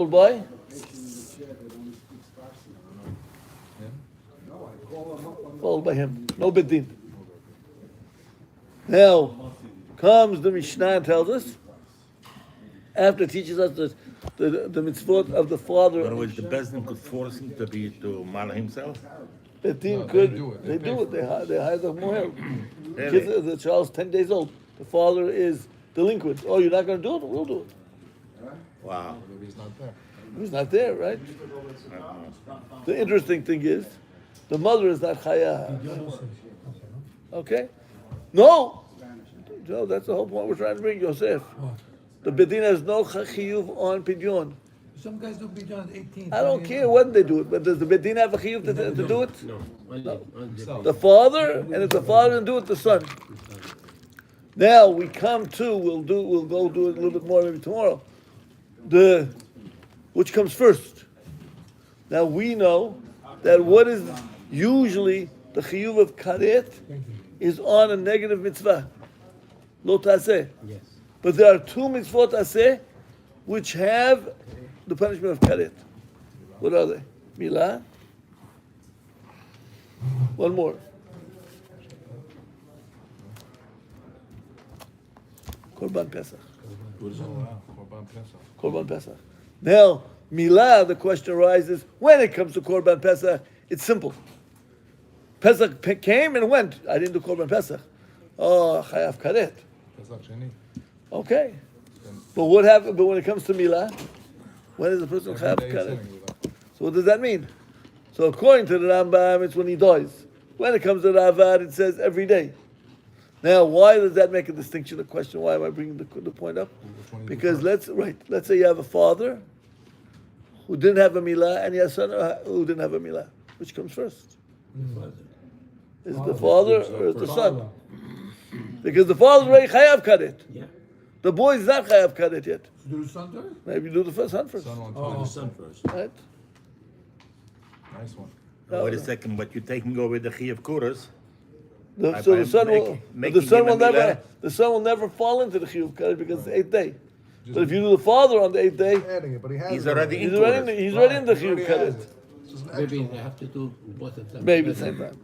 by? Followed by him. No bedin. Now comes the Mishnah and tells us, after it teaches us the mitzvot of the father. In other words, the Bezdin could force him to mal himself. Bedin could. They do it. They hire the moher. Really? The child's 10 days old. The father is delinquent. Oh, you're not going to do it? We'll do it. Wow. He's not there. He's not there, right? The interesting thing is, the mother is not chaya. Okay? No, that's the whole point we're trying to bring, Yosef. The bedin has no chiyuv on pidyon. Some guys do pidyon at 18. I don't care when they do it, but does the bedin have a chiyuv to do it? No. The father, and if the father didn't do it, the son. Now we come to, we'll go do it a little bit more maybe tomorrow. Which comes first? Now we know that what is usually the chiyuv of karet is on a negative mitzvah, lo taseh. Yes. But there are two mitzvot aseh which have the punishment of karet. What are they? Milah. One more. Korban Pesach. Korban Pesach. Now, Milah, the question arises, when it comes to Korban Pesach, it's simple. Pesach came and went. I didn't do Korban Pesach. Oh, Chayav Karet. Okay. But what happened? But when it comes to Milah, when is the person Chayav Karet? So what does that mean? So according to the Rambam, it's when he dies. When it comes to Ravad, it says every day. Now, why does that make a distinction? The question, why am I bringing the point up? Because let's say you have a father who didn't have a milah, and you have a son who didn't have a milah. Which comes first? Is it the father or is it the son? Because the father's already chayav karet. Yeah. The boy is not chayav karet yet. Do the son do it? Maybe do the son first. The son first. Right? Nice one. Wait a second, but you're taking over the Chi of Kuras. So the son the son will never fall into the chiyuv karet because it's the 8th day. But if you do the father on the 8th day, Adding it, but He's already he's in already in the chiyuv karet. Maybe they have to do both of them. Maybe the same time.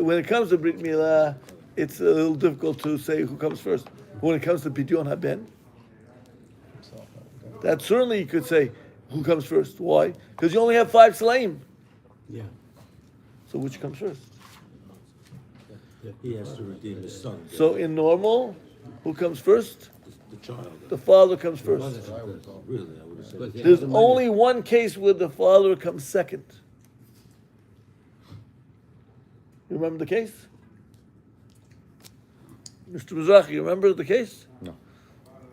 When it comes to Brit Milah, it's a little difficult to say who comes first. When it comes to Pidyon Haben, that certainly you could say who comes first. Why? Because you only have 5 Selaim. Yeah. So which comes first? He has to redeem his son. So in normal, who comes first? The child. The father comes first. Really, I would have said. There's only one case where the father comes second. You remember the case? Mr. Mizrahi, you remember the case? No.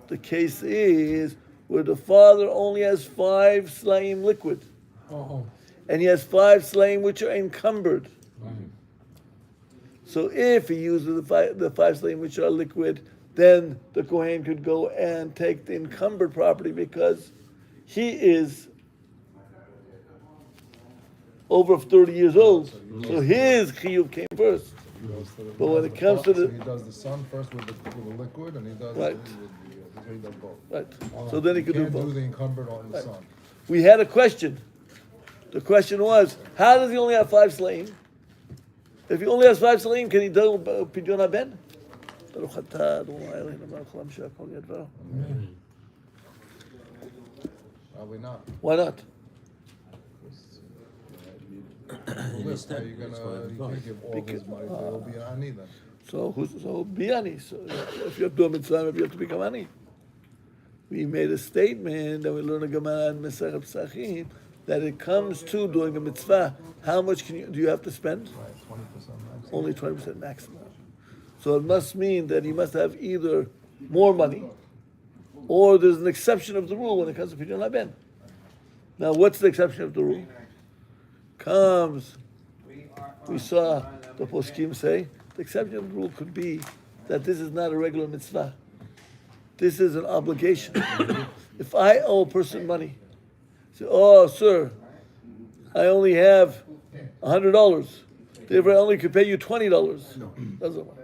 The case is where the father only has 5 slaim liquid. And he has 5 slaim which are encumbered. So if he uses the 5 slaim which are liquid, then the Kohen could go and take the encumbered property because he is over 30 years old. So his chiyuv came first. But when it comes to he does the son first with the liquid, and he does Right. he does both. Right. So then he could do Can't do both. the encumbered on the son. We had a question. The question was, how does he only have 5 slaim? If he only has 5 slaim, can he do Pidyon Haben? Probably not. Why not? List, how you can't give all his money, there will be an ani then. So be ani. So if you have to do a mitzvah, you have to become ani. We made a statement that we learn a Gemara in Masechet Pesachim that it comes to doing a mitzvah. How much do you have to spend? Right, 20% max. Only 20% maximum. So it must mean that he must have either more money, or there's an exception of the rule when it comes to Pidyon Haben. Now, what's the exception of the rule? We saw the poskim say, the exception of the rule could be that this is not a regular mitzvah. This is an obligation. If I owe a person money, say, oh, sir, I only have $100. Therefore, I only could pay you $20. Doesn't work.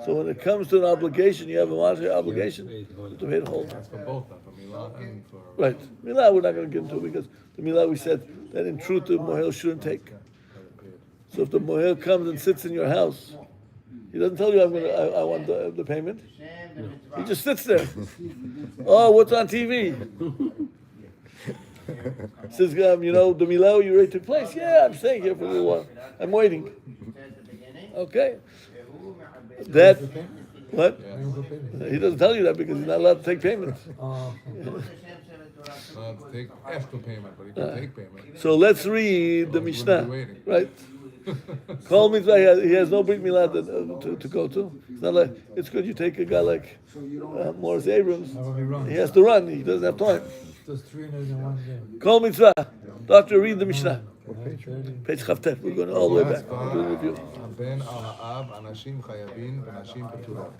So when it comes to an obligation, you have a monetary obligation, you have to pay the whole. That's for both of them. and for. Right. Milah we're not going to get into because the Milah we said that in truth the Mohel shouldn't take. So if the Mohel comes and sits in your house, he doesn't tell you I want the payment. He just sits there. Oh, what's on TV? Says, the Milah you already took place. Yeah, I'm staying here for a little while. I'm waiting. Okay. That, what? He doesn't tell you that because he's not allowed to take payments. Not to take extra payment, but he can take payment. So let's read the Mishnah. waiting. Right? Call mitzvah, he has no brit milah to go to. It's not like, it's good you take a guy like Morris Abrams. He has to run, he doesn't have time. Does 301 day. Call mitzvah. Doctor, read the Mishnah. Page Chavtet. We're going all the way back. We'll do a review. הבן על האב, אנשים חייבים ונשים פטורות.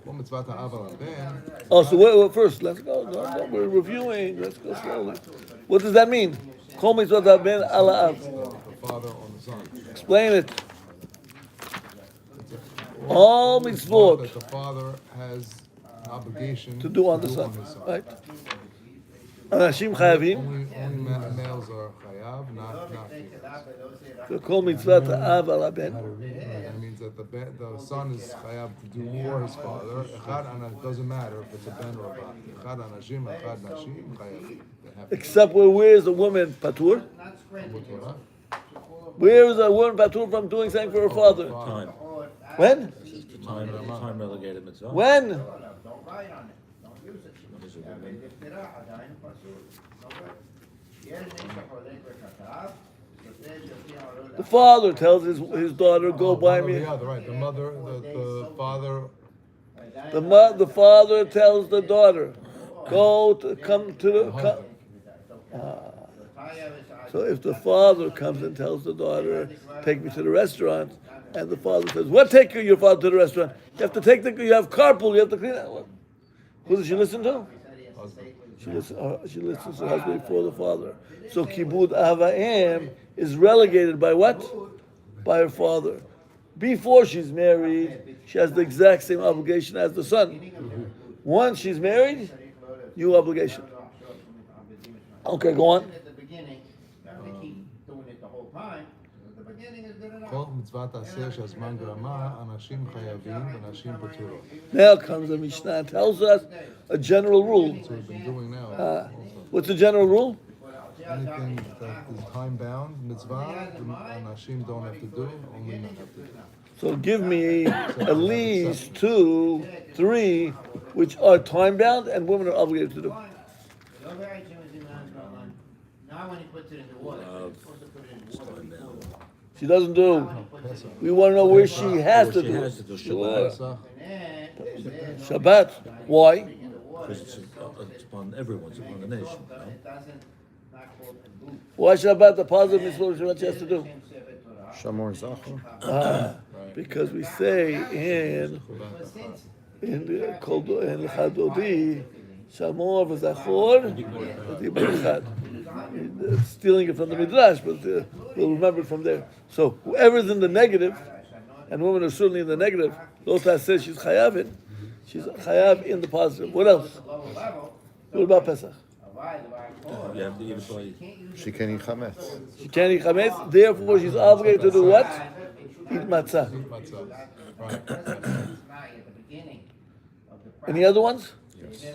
כמו מצוות האב על הבן, Oh, so wait, first, let's go. No, we're reviewing. Let's go slowly. What does that mean? Call mitzvah ben ala av. the father on the son. Explain it. All That mitzvot the father has an obligation to do on the his son. Right? Anashim chayavim. Only males are chayav, not females. So call mitzvah av ala ben. That means that the son is chayav to do for his father. It doesn't matter if it's a ben or a bat. Echad anashim, echad nashim, chayavim. They have to Except where is a woman patur? do Torah. Where is a woman patur from doing something for her father? Time. When? Time relegated mitzvah. When? The father tells his daughter, go buy me. The other, right? The mother, the father. The father tells the daughter, come to the. So if the father comes and tells the daughter, take me to the restaurant, and the father says, what take your father to the restaurant? You have to you have carpool, you have to clean it. Who does she listen to? She listens to her husband before the father. So kibud avayim is relegated by what? By her father. Before she's married, she has the exact same obligation as the son. Once she's married, new obligation. Okay, go on. כל מצוות עשה שהזמן גרמה, אנשים חייבים ונשים פטורות. Now comes the Mishnah and tells us a general rule. So we've been doing now. Also. What's the general rule? Anything that is time bound, mitzvah, anashim don't have to do, only men have to do. So give me at least 2, 3, which are time bound and women are obligated to do. Now when he puts it in the water, he's supposed to put it in the water. She doesn't do. We want to know where she has to She do. has to do Sure. Shabbat. Shabbat. Why? Because it's upon everyone's upon the nation. Why Shabbat? The positive mitzvah Shabbat she has to do. Shamor Zachor. Because we say in Chadodi, Shamor v'Zachor v'Dibur Echad. Stealing it from the Midrash, but we'll remember it from there. So whoever's in the negative, and women are certainly in the negative, Lota says she's chayav in. She's chayav in the positive. What else? What about Pesach? You have to eat it by She can eat chametz. She can't eat chametz, therefore she's obligated to do what? Eat matzah. Matzah. Any other ones? Yes.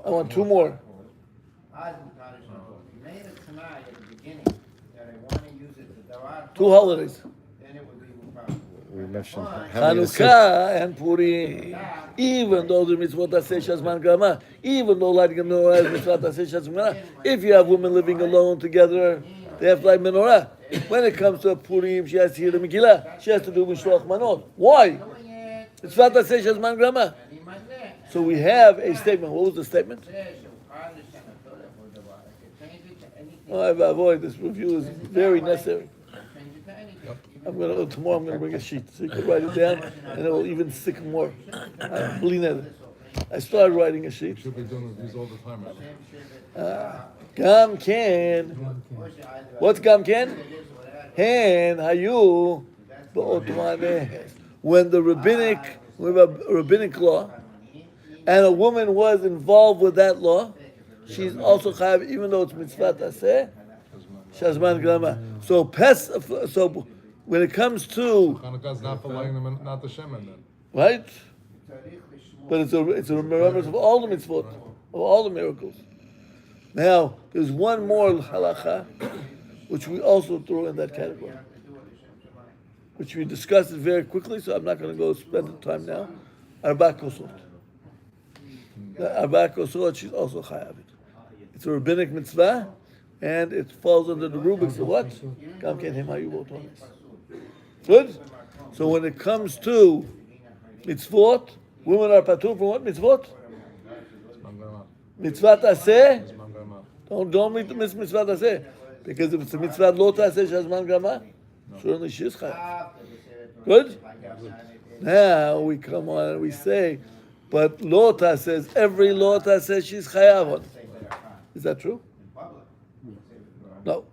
I want 2 more. Two holidays. We mentioned how many Hanukkah and Purim. Even though the mitzvot aseh shazman grama, even though lighting a menorah is mitzvot aseh shazman grama, if you have women living alone together, they have to light menorah. When it comes to Purim, she has to hear the Megillah. She has to do mishloach manot. Why? Mitzvot aseh shazman grama. So we have a statement. What was the statement? Oh, I avoid this review is very necessary. Tomorrow I'm gonna bring a sheet so you can write it down, and it will even stick more. I started writing a sheet. Should be doing reviews all the time, right? Gam ken. What's gam ken? Hen hayu ba'otmaneh. When the rabbinic law, and a woman was involved with that law, she's also chayav, even though it's mitzvah aseh, shazman grama. So so when it comes to Hanukkah's not for lighting them, not the shemen then. right, but it's a remembrance of all the mitzvot, of all the miracles. Now there's one more halacha, which we also throw in that category, which we discussed it very quickly. So I'm not going to go spend the time now. Arba kosot. The Arba kosot, she's also chayav. It's a rabbinic mitzvah, and it falls under the rubrics of what? Gam ken hemayu botonis. Good? So when it comes to mitzvot, women are patur from what mitzvot? Mitzvah aseh. Don't miss mitzvah aseh. Because if it's a mitzvah lo taseh shazman grama, certainly she is chayav. Good? Now we come on and we say, but lota says every lota says she's chayav on. Is that true? No.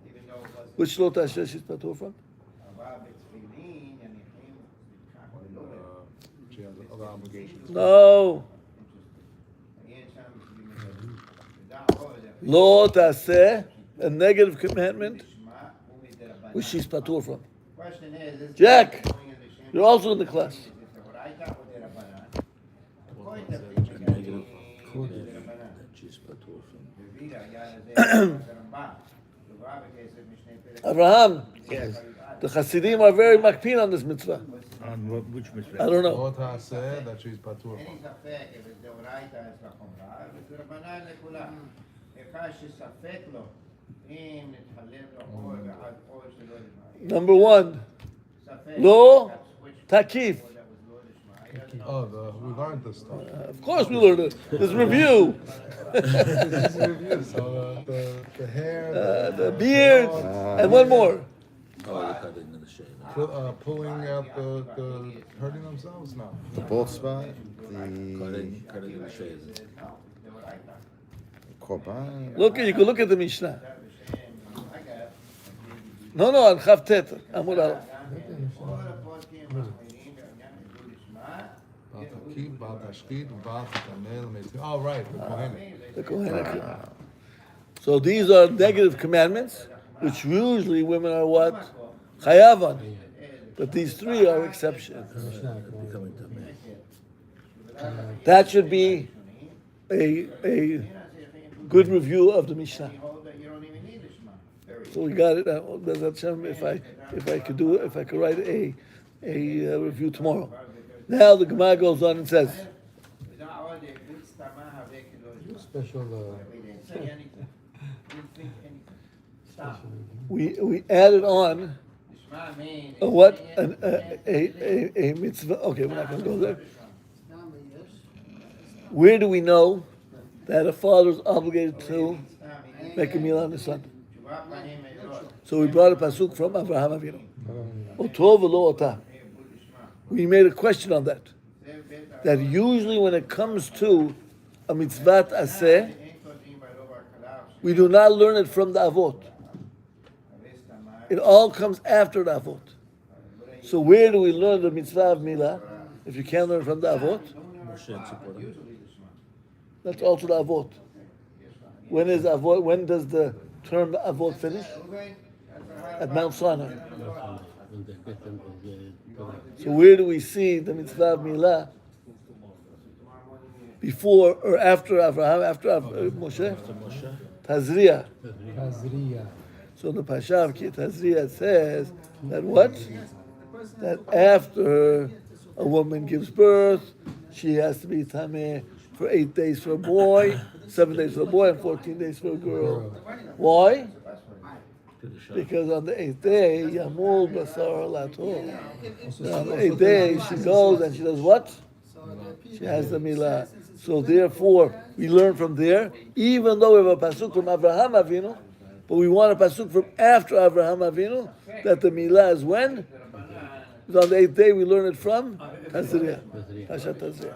Which lota says she's patur from? She has other obligations. No. Lota say a negative commandment, which she's patur from. Jack, you're also in the class. Abraham, the Hasidim are very makpid on this mitzvah. On which mitzvah? I don't know. Lord has said that she's patur. Number one, lo takif. Oh, we learned this stuff. Of course we learned it. This review. This is review. So the hair, The beard, and one more. Oh, the cutting and the shaving. pulling out the hurting themselves. No. The bald spot, the Cutting and the shaving. korban. You can look at the Mishnah. No, on Chavtet, Amud Aleph. Oh, right. The Kohanim. The Kohen. So these are negative commandments, which usually women are what? Chayav on. But these three are exceptions. Becoming tameh. That should be a good review of the Mishnah. So we got it. If I could do it, if I could write a review tomorrow. Now the Gemara goes on and says, Special. we added on a mitzvah. Okay, we're not going to go there. Where do we know that a father is obligated to make a meal on his son? So we brought a pasuk from Avraham Avinu. Oto v'lo ota. We made a question on that. That usually when it comes to a mitzvah aseh, we do not learn it from the avot. It all comes after the avot. So where do we learn the mitzvah of milah? If you can't learn from the avot, Moshe and Tzipora. that's also the avot. When is avot? When does the term avot finish? At Mount Sinai. So where do we see the mitzvah of milah? Before or after Avraham? After Moshe? Moshe. Tazria. Tazriya. So the Pasha of Tazria says that what? That after a woman gives birth, she has to be tameh for 8 days for a boy, 7 days for a boy, and 14 days for a girl. Why? Because on the 8th day, Yamul Basar Lator. On the 8th day, she goes and she does what? She has the milah. So therefore, we learn from there, even though we have a pasuk from Avraham Avinu, but we want a pasuk from after Avraham Avinu, that the milah is when? Because on the 8th day, we learn it from Tazria. Pashat Tazria.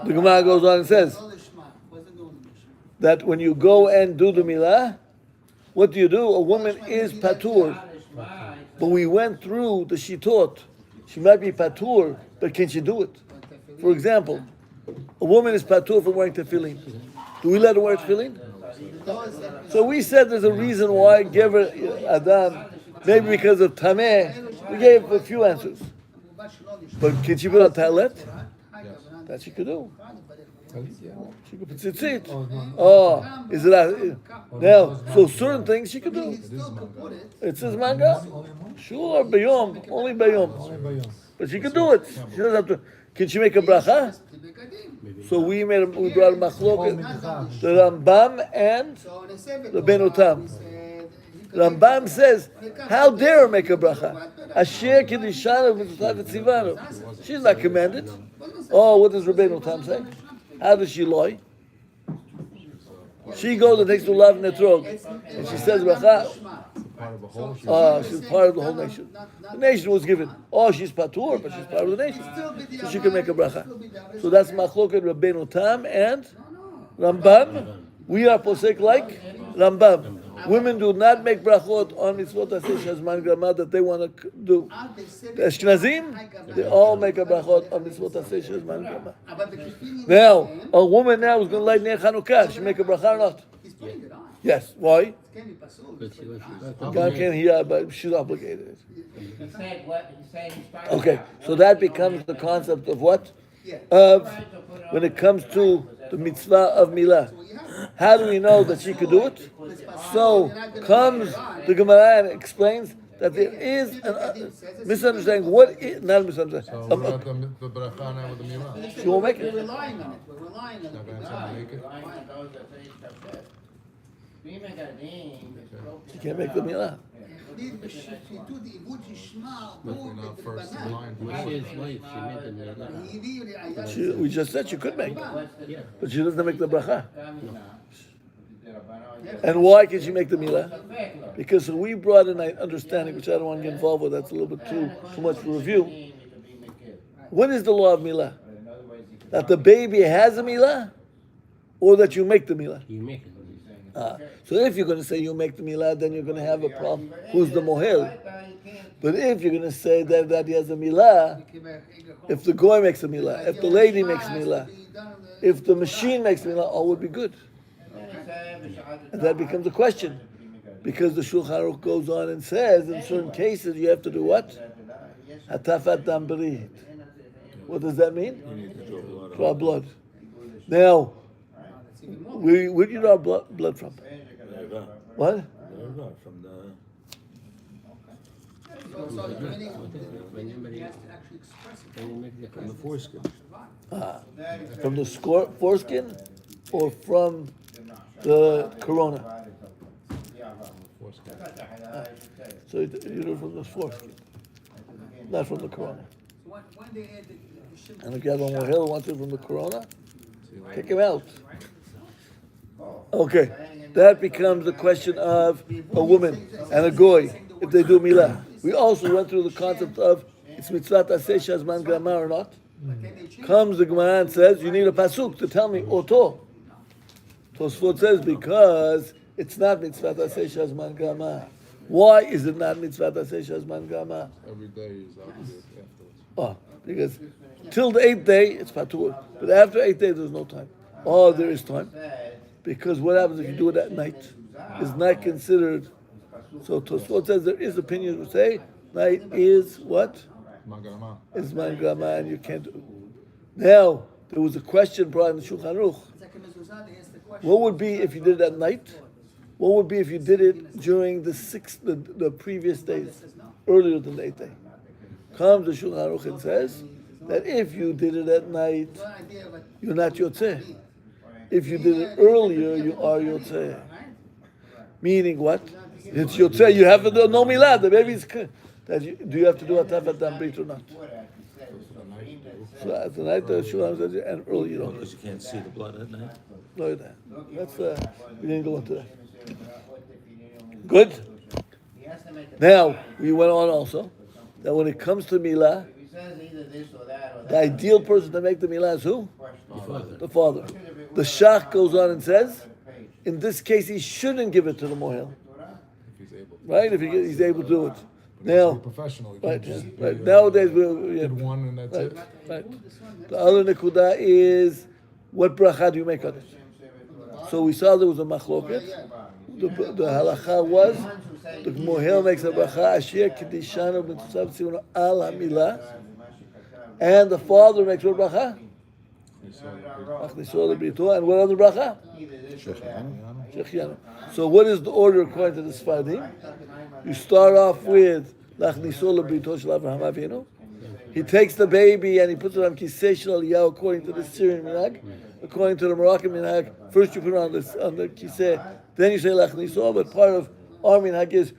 The Gemara goes on and says that when you go and do the milah, what do? A woman is patur. But we went through the shitot. She might be patur, but can she do it? For example, A woman is patur from wearing tefillin. Do we let her wear tefillin? So we said there's a reason why Gever Adam, maybe because of Tameh. We gave a few answers. But can she put on talet? That she could do. She could put tzitzit. Oh, is it now? So certain things she could do. It says manga. Sure, bayom, only bayom. But she could do it. She doesn't have to. Can she make a bracha? So we brought a machloket, the Rambam and the Benotam. Rambam says, how dare her make a bracha? Asher Kiddushin v'tzlavet tzivanu. She's not commanded. Oh, what does Rabbeinu Tam say? How does she lie? She goes and takes the love in the throat, and she says bracha. She's part of the whole nation. The nation was given. Oh, she's patur, but she's part of the nation, so she can make a bracha. So that's machloket Rabbeinu Tam and Rambam. We are posek like Rambam. Women do not make brachot on mitzvot aseh shazman grama that they want to do. The Ashkenazim, they all make a brachot on mitzvot aseh shazman grama. Now, a woman now is going to light near Chanukah. She make a bracha or not? Yes. Why? God can't hear, but she's obligated. Okay, so that becomes the concept of what? Of when it comes to the mitzvah of milah. How do we know that she could do it? So comes the Gemara and explains that there is a misunderstanding. What is not a misunderstanding? So what about the bracha now with the milah? She won't make it. We're relying on it. We're relying on Not it. gonna try to make it? She can't make the milah. Definitely not first in line. We just said she could make, but she doesn't make the bracha. And why can she make the milah? Because we brought in an understanding, which I don't want to get involved with. That's a little bit too much for review. What is the law of milah? That the baby has a milah, or that you make the milah? You make it. So if you're going to say you make the milah, then you're going to have a problem. Who's the mohel? But if you're going to say that he has a milah, if the goy makes a milah, if the lady makes a milah, if the machine makes a milah, all would be good. And that becomes a question. Because the Shulchan Aruch goes on and says, in certain cases, you have to do what? Hatafat dam berit. What does that mean? Draw blood. Now, where do you draw blood from? What? From the From the foreskin. From the foreskin or from the corona? So you do it from the foreskin, not from the corona. And if you have a mohel who wants it from the corona, kick him out. Okay, that becomes the question of a woman and a goy if they do milah. We also went through the concept of it's mitzvah aseh shazman grama or not. Comes the Gemara and says you need a pasuk to tell me oto. Tosfot says because it's not mitzvah aseh shazman grama. Why is it not mitzvah aseh shazman grama? Every day is obligated afterwards. Oh, because till the 8th day it's patur, but after 8th day there's no time. Oh, there is time. Because what happens if you do it at night? It's not considered. So Tosfot says there is opinions who say night is what? Magrama. It's man grama and you can't do it. Now, there was a question brought in the Shulchan Aruch. What would be if you did it at night? What would be if you did it during the previous days, earlier than the 8th day? Comes the Shulchan Aruch and says that if you did it at night, you're not yotzeh. If you did it earlier, you are yotzeh. Meaning what? It's yotzeh. You have to do no milah. The baby's. Do you have to do a tafat dam brit or not? So at the night the Shulchan says, and early you don't. because you can't see the blood at night. No, that's we didn't go into that. Good. Now we went on also that when it comes to milah, the ideal person to make the milah is who? The father. The Shach goes on and says, in this case, he shouldn't give it to the mohel. If he's able to. Right? If he's able to do it. Now, Be professional. You right, can't just be, right. Nowadays we did one and that's right, it. right. The other nekuda is what bracha do you make on it? So we saw there was a machloket. The halacha was the mohel makes a bracha asher kedishanu b'tzav tzivonu al hamilah, and the father makes what bracha? Achnisol l'brito, and what other bracha? Shechianu. So what is the order according to the Sfardim? You start off with Lachnisol l'brito shel Avraham Avinu. He takes the baby and he puts it on kisei shel Eliyahu according to the Syrian minhag. According to the Moroccan minhag, first you put it on the kisei, then you say Lachnisol. But part of our minhag is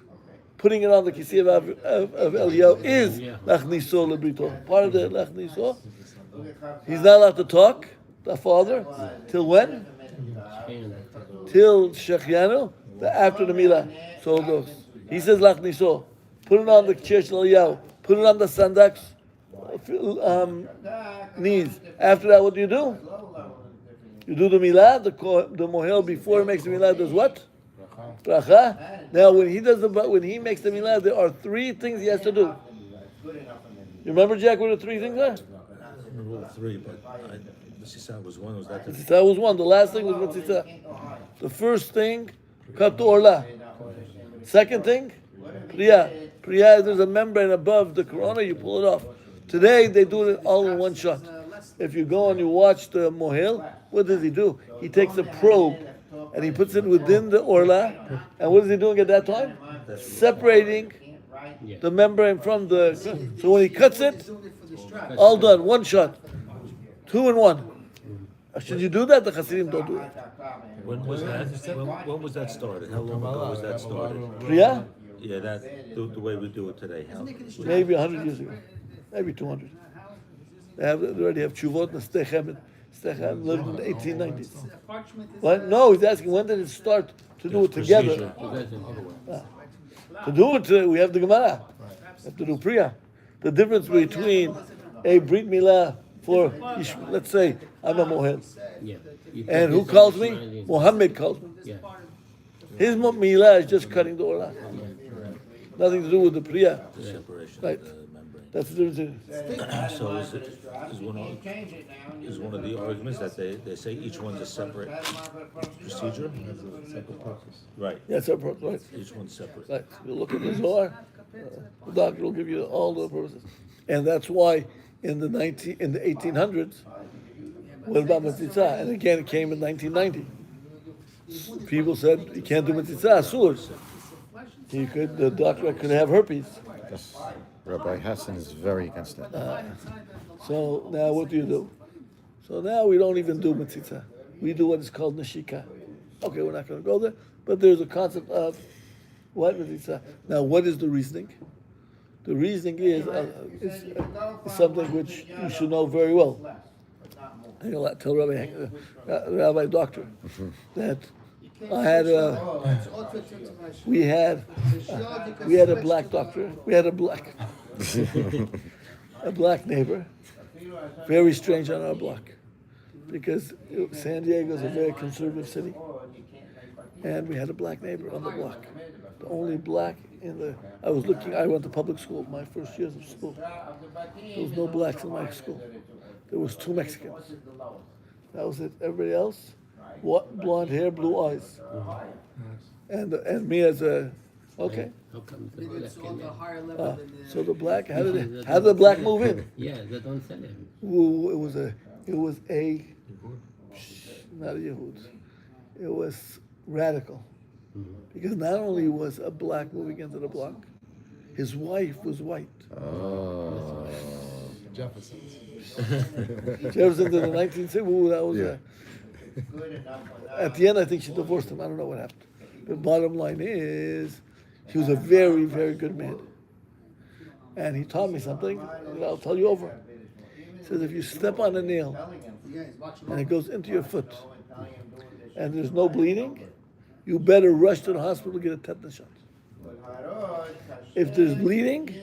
putting it on the kisei of Eliyahu is Lachnisol l'brito. Part of the Lachnisol. He's not allowed to talk, the father, till when? Till Shechianu, after the Milah. So it goes. He says Lachniso. Put it on the Chesh Eliyahu. Put it on the Sandak's knees. After that, what do? You do the Milah, the Mohel before he makes the Milah does what? Bracha. Now when he makes the Milah, there are three things he has to do. You remember, Jack, what the three things are? I remember all three, but Mitzvah was one. Was that the Mitzvah was one. The last thing was Mitzvah. The first thing, cut to Orla. Second thing, Priya. Priya, there's a membrane above the corona, you pull it off. Today, they do it all in one shot. If you go and you watch the Mohel, what does he do? He takes a probe and he puts it within the Orla. And what is he doing at that time? Separating the membrane from the... So when he cuts it, all done, one shot. 2 in 1. Should you do that? The Hasidim don't do it. when was that? When was that started? How long ago was that started? Priya? Yeah, that the way we do it today. Maybe 100 years ago. Maybe 200. They already have Chuvot and Stechem. Stechem lived in the 1890s. What? No, he's asking when did it start to do it together? To do it, we have the Gemara. We have to do Priya. The difference between a Brit Milah for, let's say, I'm a Mohel. And who calls me? Muhammad calls me. His Milah is just cutting the Orla. Nothing to do with the Priya. The separation Right. of the membrane. That's the difference. So is one of the arguments that they say each one's a separate procedure? Separate purpose. Right. That's our purpose, right? Each one's separate. Right. You look at the Zohar, the doctor will give you all the purposes. And that's why in the 1800s, what about Mitzvah? And again, it came in 1990. People said, you can't do Mitzvah, Asur. The doctor could have herpes. Yes. Rabbi Hassan is very against that. So now what do? So now we don't even do Mitzvah. We do what is called Nashika. Okay, we're not going to go there, but there's a concept of what Mitzvah. Now, what is the reasoning? The reasoning is something which you should know very well. I tell Rabbi Doctor that I had we had a black doctor. We had a black neighbor, very strange on our block, because San Diego is a very conservative city, and we had a black neighbor on the block. The only black in the. I went to public school my first years of school. There was no blacks in my school. There was 2 Mexicans. That was it. Everybody else, what blonde hair, blue eyes, and me as a okay. So the black, how did the black move in? Yeah, they don't sell him. Ooh, it was a not a Yehud. It was radical, because not only was a black moving into the block, his wife was white. Oh. Jefferson's. Jefferson in the 1960s. Ooh, that was at the end, I think she divorced him. I don't know what happened. But bottom line is, he was a very, very good man. And he taught me something that I'll tell you over. He says, if you step on a nail and it goes into your foot and there's no bleeding, you better rush to the hospital to get a tetanus shot. If there's bleeding,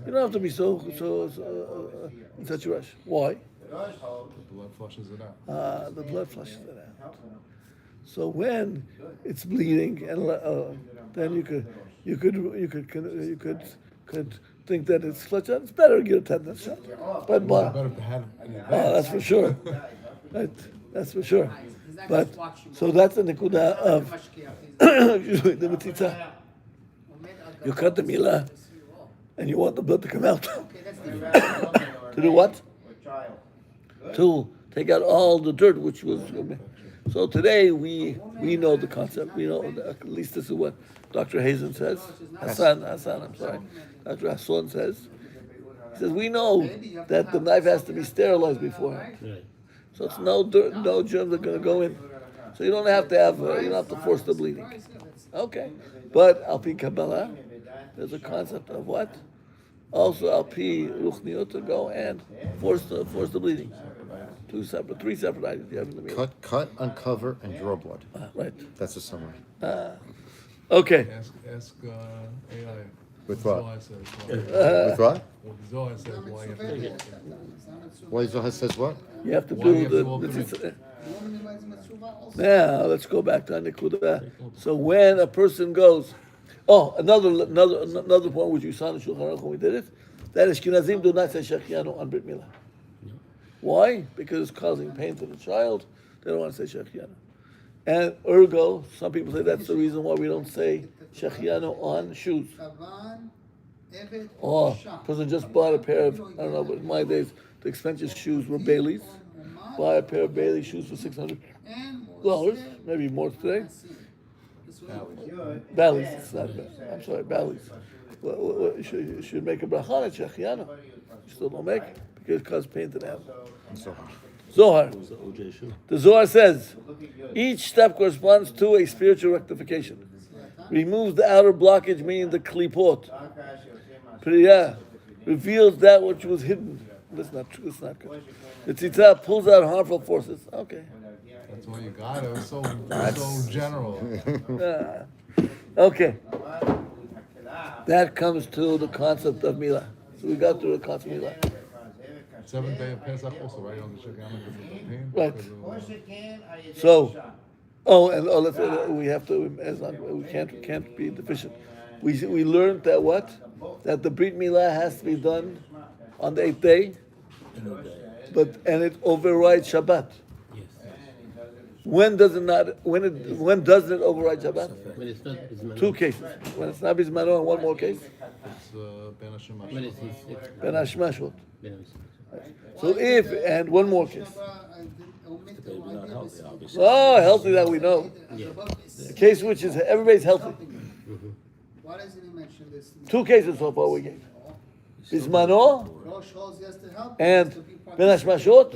you don't have to be so in such a rush. Why? The blood flushes it out. The blood flushes it out. So when it's bleeding, and then you could could think that it's split shot, it's better to get a tetanus shot. But Better to have it in advance. that's for sure. Right? That's for sure. But so that's the nikuda of the metitza. You cut the milah and you want the blood to come out. To do what? To take out all the dirt, which was. So today we know the concept. We know at least this is what Dr. Hazen says. Hassan, I'm sorry. Dr. Hassan says. He says we know that the knife has to be sterilized beforehand. Right. So it's no dirt, no germs are going to go in. So you don't have to have, you don't have to force the bleeding. Okay. But al pi Kabbalah, there's a concept of what? Also al pi ruchniut to go and force the bleeding. Three separate items you have in the meal. Cut, uncover, and draw blood. Right. That's a summary. Okay. Ask AI. With what? Zohar says why. With what? Zohar says why you have to do it. Why Zohar says what? You have to Why do you do have to the. walk Now let's go back to Nikuda. So when a person goes, another point which you saw in the Shulchan Aruch when we did it, that Ashkenazim do not say Shechianu on Brit Milah. Why? Because it's causing pain to the child. They don't want to say Shechianu. And ergo, some people say that's the reason why we don't say Shechianu on shoes. Oh, person just bought a pair of, I don't know, but in my days, the expensive shoes were Bailey's. Buy a pair of Bailey shoes for $600, maybe more today. Bally's, it's not bad. I'm sorry, Bally's. You should make a bracha on it, Shechianu. You still don't make it because it causes pain to the animal. Zohar. The Zohar says, each step corresponds to a spiritual rectification. Removes the outer blockage, meaning the klipot. Priya reveals that which was hidden. That's not true. That's not good. The tzitza pulls out harmful forces. Okay. That's why you got it. It was so general. Okay. That comes to the concept of milah. So we got through the concept of milah. 7th day of Pesach also, right? On the Shechianu because of the pain. Right. Because of, So, we have to. We can't be deficient. We learned that what? That the Brit Milah has to be done on the 8th day, and it overrides Shabbat. Yes. When does it not? When doesn't it override Shabbat? When it's not Bismano. Two cases. When it's not Bismano, and one more case. it's Ben Hashem When it's Ben Hashmashot. Ben Hashem. So and one more case. Not healthy, obviously. Oh, healthy that we know. The case which is everybody's healthy. Why doesn't he mention this? Two cases so far we gave. Bismano and Ben Hashmashot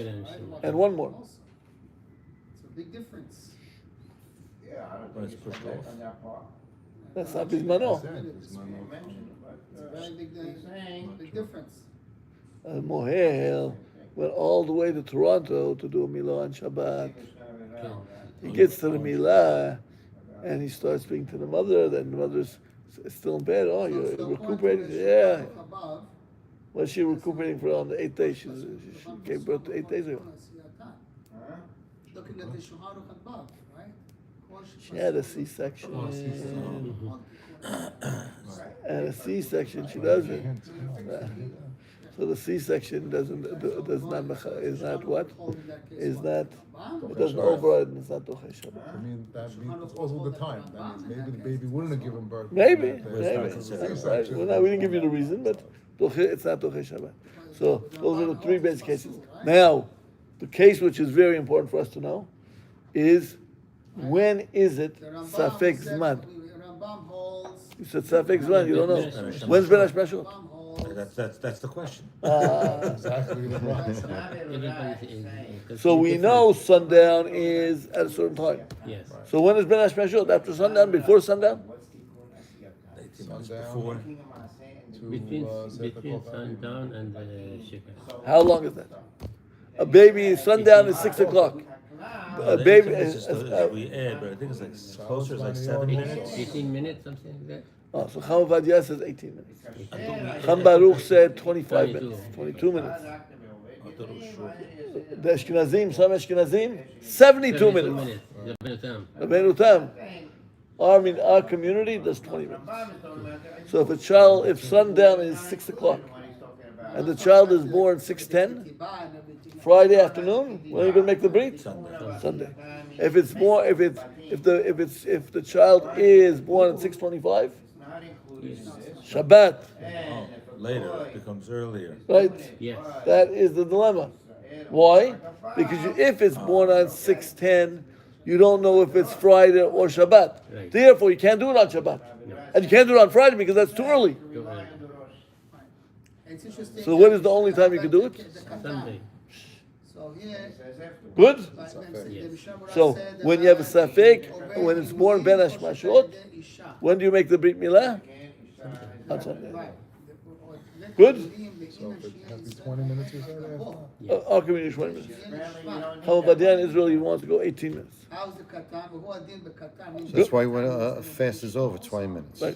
and one more. It's a big difference. When it's pushed off. That's not Bismano. It's a very big difference. Mohel went all the way to Toronto to do a Milah on Shabbat. He gets to the Milah and he starts speaking to the mother. Then the mother's still in bed. Oh, you're recuperating? Yeah. Was she recuperating for on the 8th day? She gave birth to 8 days ago. Looking at the Shulchan Aruch above, right? She had a C-section. And a C-section, she doesn't. So the C-section is not what? Is not, it doesn't override, and it's not Doche Shabbat. I mean, that means it's also the time. That means maybe the baby wouldn't have given birth. Maybe. That day. Right. Well, we didn't give you the reason, but it's not Doche Shabbat. So those are the three basic cases. Now, the case which is very important for us to know is when is it Safek Zman? You said Safek Zman, you don't know. When's Ben Hashmashot? That's the question. Exactly the right. So we know sundown is at a certain time. Yes. So when is Ben Hashmashot? After sundown? Before sundown? 18 months before. Between sundown and Shekar. How long is that? A baby, sundown is 6 o'clock. A baby is. We add, but I think it's like closer, it's like 7 minutes. 18 minutes, something like that. Oh, so Chama Vadia says 18 minutes. Cham Baruch said 25 minutes, 22 minutes. The Ashkenazim, some Ashkenazim, 72 minutes. Rabbeinu Tam. Rabbeinu Tam, Our community does 20 minutes. So if sundown is 6 o'clock, and the child is born 6:10, Friday afternoon, when are you going to make the brit? Sunday. If the child is born at 6:25, Shabbat. Later, it becomes earlier. Right? Yes. That is the dilemma. Why? Because if it's born on 6:10, you don't know if it's Friday or Shabbat. Right. Therefore, you can't do it on Shabbat. And you can't do it on Friday because that's too early. It's interesting. So when is the only time you can do it? Sunday. So here, Good? like them say, the Mishnah So said, when you have a safek, when it's born ben hashmashot, when do you make the brit milah? On Sunday. Good? So if it has to be 20 minutes or so, Our community is 20 minutes. However, in Israel, he wants to go 18 minutes. How's the katan? Who are din b'katan? That's why when a fast is over 20 minutes. Right.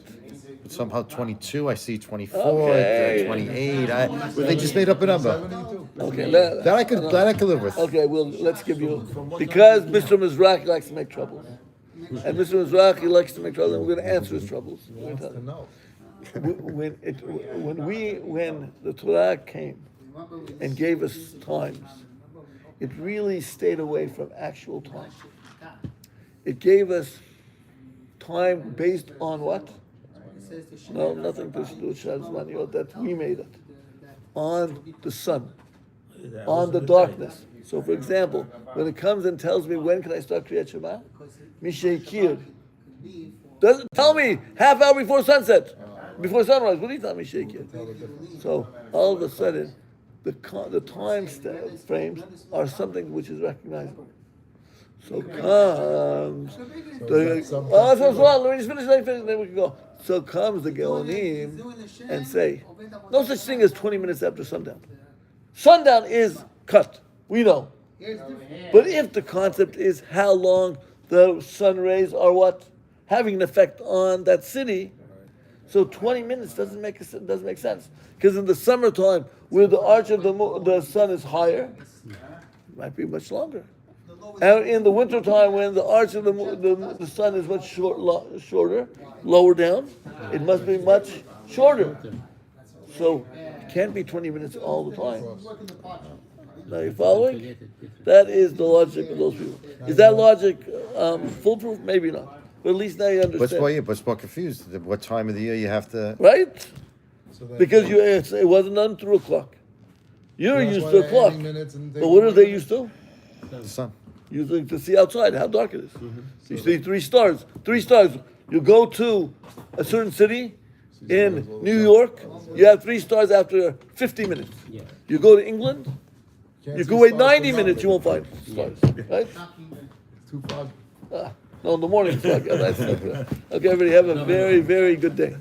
But somehow 22, I see 24, Okay. 28. Well, they just made up a number. Okay, That I could live with. okay, well, let's give you, because Mr. Mizrahi likes to make troubles. And Mr. Mizrahi likes to make troubles, and we're going to answer his troubles. he wants to know. When the Torah came and gave us times, it really stayed away from actual time. It gave us time based on what? No, nothing to do with Shas Maniot, that we made it. On the sun, on the darkness. So for example, when it comes and tells me when can I start Kriyat Shema? Mishaykir. Doesn't tell me half hour before sunset. Before sunrise, what do you tell me, Sheikh? So all of a sudden, the time frames are something which is recognizable. So comes let me just finish, then we can go. So comes the Geonim and say, no such thing as 20 minutes after sundown. Sundown is cut, we know. But if the concept is how long the sun rays are having an effect on that city, so 20 minutes doesn't make sense. Because in the summertime, where the arch of the sun is higher, it might be much longer. And in the wintertime, when the arch of the sun is much shorter, lower down, it must be much shorter. So it can't be 20 minutes all the time. Now you're following? That is the logic of those people. Is that logic foolproof? Maybe not. But at least now you understand. But it's more confused. What time of the year you have to... Right? So that- Because it wasn't done through a clock. You're That's used why to a they're clock. adding minutes and But what are they used to? The sun. Using to see outside how dark it is. So you see 3 stars. 3 stars. You go to a certain city in New York, you have 3 stars after 50 minutes. Yeah. You go to England, Can't you see can wait stars 90 for minutes, nothing. you won't find stars. Right? Too foggy. No, in the morning it's foggy. Okay, everybody have a very, very good day.